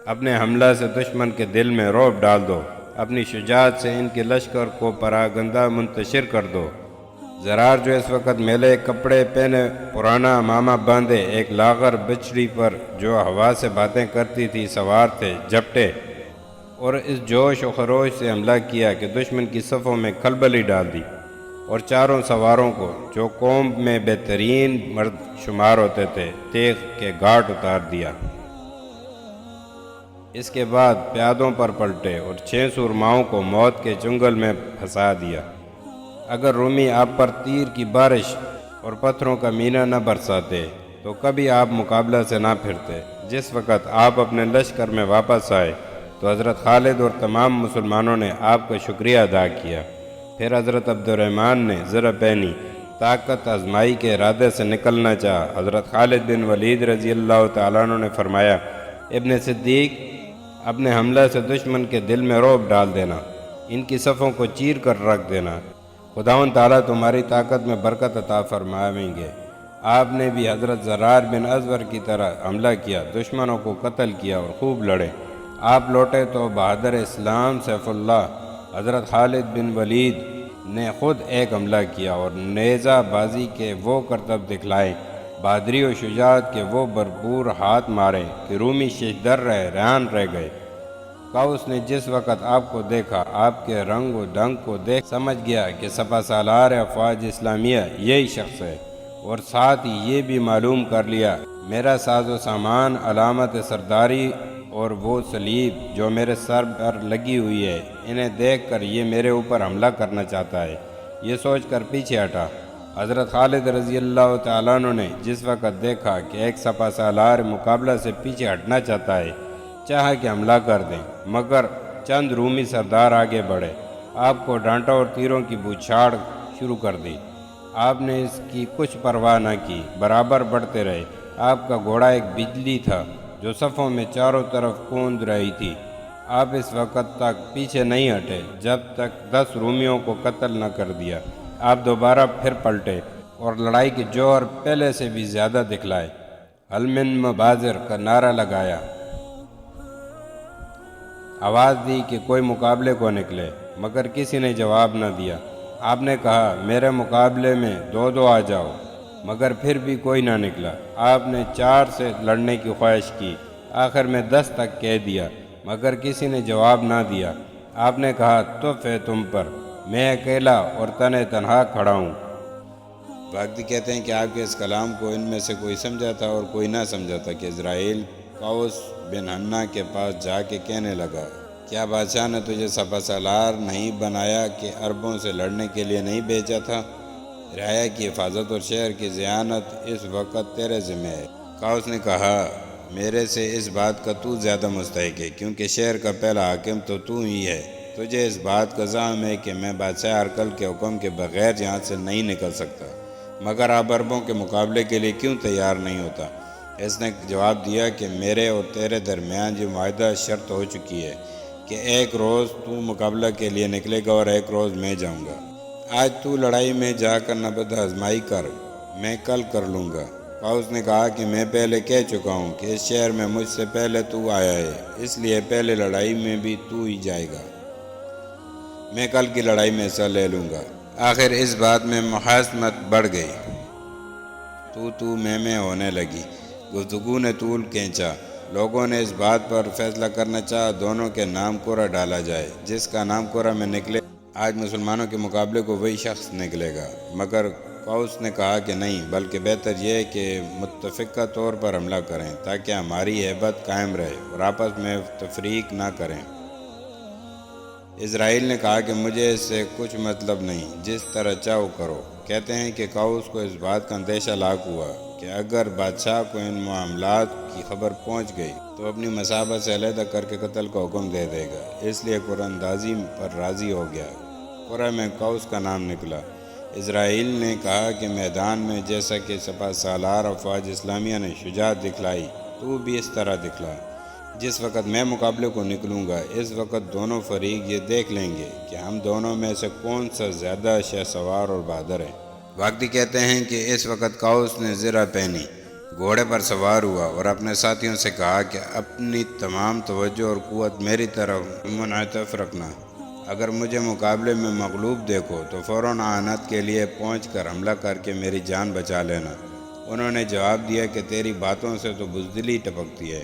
اپنے حملہ سے دشمن کے دل میں رعب ڈال دو، اپنی شجاعت سے ان کے لشکر کو پراگندہ منتشر کر دو۔ زرار جو اس وقت میلے کپڑے پہنے، پرانا امامہ باندھے، ایک لاغر بچڑی پر جو ہوا سے باتیں کرتی تھی سوار تھے، جھپٹے اور اس جوش و خروش سے حملہ کیا کہ دشمن کی صفوں میں کھلبلی ڈال دی، اور چاروں سواروں کو جو قوم میں بہترین مرد شمار ہوتے تھے تیغ کے گھاٹ اتار دیا۔ اس کے بعد پیادوں پر پلٹے اور 6 سورماؤں کو موت کے چنگل میں پھنسا دیا۔ اگر رومی آپ پر تیر کی بارش اور پتھروں کا مینہ نہ برساتے تو کبھی آپ مقابلہ سے نہ پھرتے۔ جس وقت آپ اپنے لشکر میں واپس آئے تو حضرت خالد اور تمام مسلمانوں نے آپ کا شکریہ ادا کیا۔ پھر حضرت عبد الرحمن نے ذرا پہنی طاقت آزمائی کے ارادے سے نکلنا چاہا۔ حضرت خالد بن ولید رضی اللہ تعالیٰ عنہ نے فرمایا، ابن صدیق، اپنے حملہ سے دشمن کے دل میں رعب ڈال دینا، ان کی صفوں کو چیر کر رکھ دینا، خداوند تعالیٰ تمہاری طاقت میں برکت عطا فرمائیں گے۔ آپ نے بھی حضرت زرار بن ازور کی طرح حملہ کیا، دشمنوں کو قتل کیا اور خوب لڑے۔ آپ لوٹے تو بہادر اسلام سیف اللہ حضرت خالد بن ولید نے خود ایک حملہ کیا اور نیزہ بازی کے وہ کرتب دکھلائے، بہادری و شجاعت کے وہ بھرپور ہاتھ مارے کہ رومی ششدر رہے، ریحان رہ گئے۔ قوس نے جس وقت آپ کو دیکھا، آپ کے رنگ و ڈھنگ کو دیکھ سمجھ گیا کہ سپہ سالار افواج اسلامیہ یہی شخص ہے، اور ساتھ ہی یہ بھی معلوم کر لیا میرا ساز و سامان، علامت سرداری اور وہ صلیب جو میرے سر پر لگی ہوئی ہے، انہیں دیکھ کر یہ میرے اوپر حملہ کرنا چاہتا ہے۔ یہ سوچ کر پیچھے ہٹا۔ حضرت خالد رضی اللہ تعالیٰ عنہ نے جس وقت دیکھا کہ ایک سپہ سالار مقابلہ سے پیچھے ہٹنا چاہتا ہے، چاہا کہ حملہ کر دیں، مگر چند رومی سردار آگے بڑھے، آپ کو ڈانٹا اور تیروں کی بوچھاڑ شروع کر دی۔ آپ نے اس کی کچھ پرواہ نہ کی، برابر بڑھتے رہے۔ آپ کا گھوڑا ایک بجلی تھا جو صفوں میں چاروں طرف کوند رہی تھی۔ آپ اس وقت تک پیچھے نہیں ہٹے جب تک 10 رومیوں کو قتل نہ کر دیا۔ آپ دوبارہ پھر پلٹے اور لڑائی کے جوہر پہلے سے بھی زیادہ دکھلائے۔ حل من مبازر کا نعرہ لگایا، آواز دی کہ کوئی مقابلے کو نکلے، مگر کسی نے جواب نہ دیا۔ آپ نے کہا، میرے مقابلے میں 2 آ جاؤ، مگر پھر بھی کوئی نہ نکلا۔ آپ نے 4 سے لڑنے کی خواہش کی، آخر میں 10 تک کہہ دیا، مگر کسی نے جواب نہ دیا۔ آپ نے کہا، تف ہے تم پر، میں اکیلا اور تنہا کھڑا ہوں۔ باقی کہتے ہیں کہ آپ کے اس کلام کو ان میں سے کوئی سمجھا تھا اور کوئی نہ سمجھا تھا کہ اسرائیل قوس بن حنہ کے پاس جا کے کہنے لگا، کیا بادشاہ نے تجھے سپہ سالار نہیں بنایا کہ عربوں سے لڑنے کے لیے نہیں بھیجا تھا؟ رعایا کی حفاظت اور شہر کی ضیانت اس وقت تیرے ذمہ ہے۔ قوس نے کہا، میرے سے اس بات کا تو زیادہ مستحق ہے، کیونکہ شہر کا پہلا حاکم تو ہی ہے۔ تجھے اس بات کا زعم ہے کہ میں بادشاہ ارکل کے حکم کے بغیر یہاں سے نہیں نکل سکتا، مگر آپ عربوں کے مقابلے کے لیے کیوں تیار نہیں ہوتا؟ اس نے جواب دیا کہ میرے اور تیرے درمیان یہ معاہدہ شرط ہو چکی ہے کہ ایک روز تو مقابلہ کے لیے نکلے گا اور ایک روز میں جاؤں گا۔ آج تو لڑائی میں جا کر نبرد آزمائی کر، میں کل کر لوں گا۔ قوس نے کہا کہ میں پہلے کہہ چکا ہوں کہ اس شہر میں مجھ سے پہلے تو آیا ہے، اس لیے پہلے لڑائی میں بھی تو ہی جائے گا، میں کل کی لڑائی میں حصہ لے لوں گا۔ آخر اس بات میں مخاصمت بڑھ گئی، تو میں ہونے لگی، گفتگو نے طول کھینچا۔ لوگوں نے اس بات پر فیصلہ کرنا چاہا دونوں کے نام قرعہ ڈالا جائے، جس کا نام قرعہ میں نکلے آج مسلمانوں کے مقابلے کو وہی شخص نکلے گا۔ مگر قوس نے کہا کہ نہیں، بلکہ بہتر یہ ہے کہ متفقہ طور پر حملہ کریں تاکہ ہماری ہیبت قائم رہے اور آپس میں تفریق نہ کریں۔ اسرائیل نے کہا کہ مجھے اس سے کچھ مطلب نہیں، جس طرح چاہو کرو۔ کہتے ہیں کہ قوس کو اس بات کا اندیشہ لاحق ہوا کہ اگر بادشاہ کو ان معاملات کی خبر پہنچ گئی تو اپنی مصابت سے علیحدہ کر کے قتل کا حکم دے دے گا، اس لیے قرعہ اندازی پر راضی ہو گیا۔ قرعہ میں قوس کا نام نکلا۔ اسرائیل نے کہا کہ میدان میں جیسا کہ سپہ سالار افواج اسلامیہ نے شجاعت دکھلائی، تو بھی اس طرح دکھلا۔ جس وقت میں مقابلے کو نکلوں گا، اس وقت دونوں فریق یہ دیکھ لیں گے کہ ہم دونوں میں سے کون سا زیادہ شہ سوار اور بہادر ہے۔ واقعی کہتے ہیں کہ اس وقت قوس نے زرہ پہنی، گھوڑے پر سوار ہوا اور اپنے ساتھیوں سے کہا کہ اپنی تمام توجہ اور قوت میری طرف منعطف رکھنا۔ اگر مجھے مقابلے میں مغلوب دیکھو تو فوراً اعانت کے لیے پہنچ کر حملہ کر کے میری جان بچا لینا۔ انہوں نے جواب دیا کہ تیری باتوں سے تو بزدلی ٹپکتی ہے،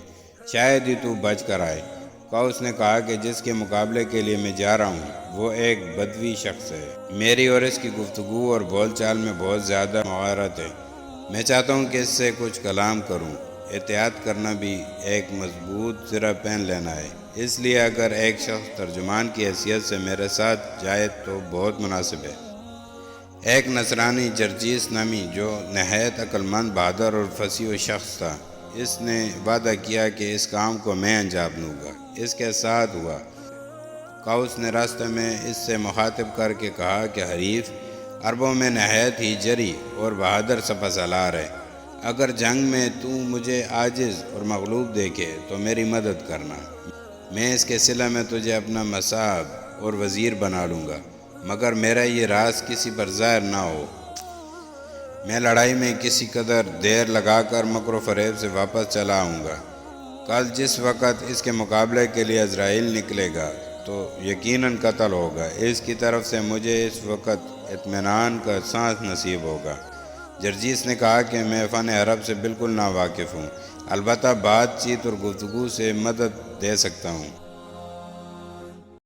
شاید ہی تو بچ کر آئے۔ قوس نے کہا کہ جس کے مقابلے کے لیے میں جا رہا ہوں وہ ایک بدوی شخص ہے، میری اور اس کی گفتگو اور بول چال میں بہت زیادہ مہارت ہے، میں چاہتا ہوں کہ اس سے کچھ کلام کروں۔ احتیاط کرنا بھی ایک مضبوط زرہ پہن لینا ہے، اس لیے اگر ایک شخص ترجمان کی حیثیت سے میرے ساتھ جائے تو بہت مناسب ہے۔ ایک نصرانی جرجیس نامی جو نہایت عقل مند، بہادر اور فصیح شخص تھا، اس نے وعدہ کیا کہ اس کام کو میں انجام دوں گا۔ اس کے ساتھ ہوا۔ قوس نے راستے میں اس سے مخاطب کر کے کہا کہ حریف عربوں میں نہایت ہی جری اور بہادر سپہ سالار ہے، اگر جنگ میں تو مجھے عاجز اور مغلوب دیکھے تو میری مدد کرنا، میں اس کے صلہ میں تجھے اپنا مصاحب اور وزیر بنا لوں گا، مگر میرا یہ راز کسی پر ظاہر نہ ہو۔ میں لڑائی میں کسی قدر دیر لگا کر مکر و فریب سے واپس چلا آؤں گا۔ کل جس وقت اس کے مقابلے کے لیے عزرائیل نکلے گا تو یقیناً قتل ہوگا، اس کی طرف سے مجھے اس وقت اطمینان کا سانس نصیب ہوگا۔ جرجیس نے کہا کہ میں فن حرب سے بالکل ناواقف ہوں، البتہ بات چیت اور گفتگو سے مدد دے سکتا ہوں۔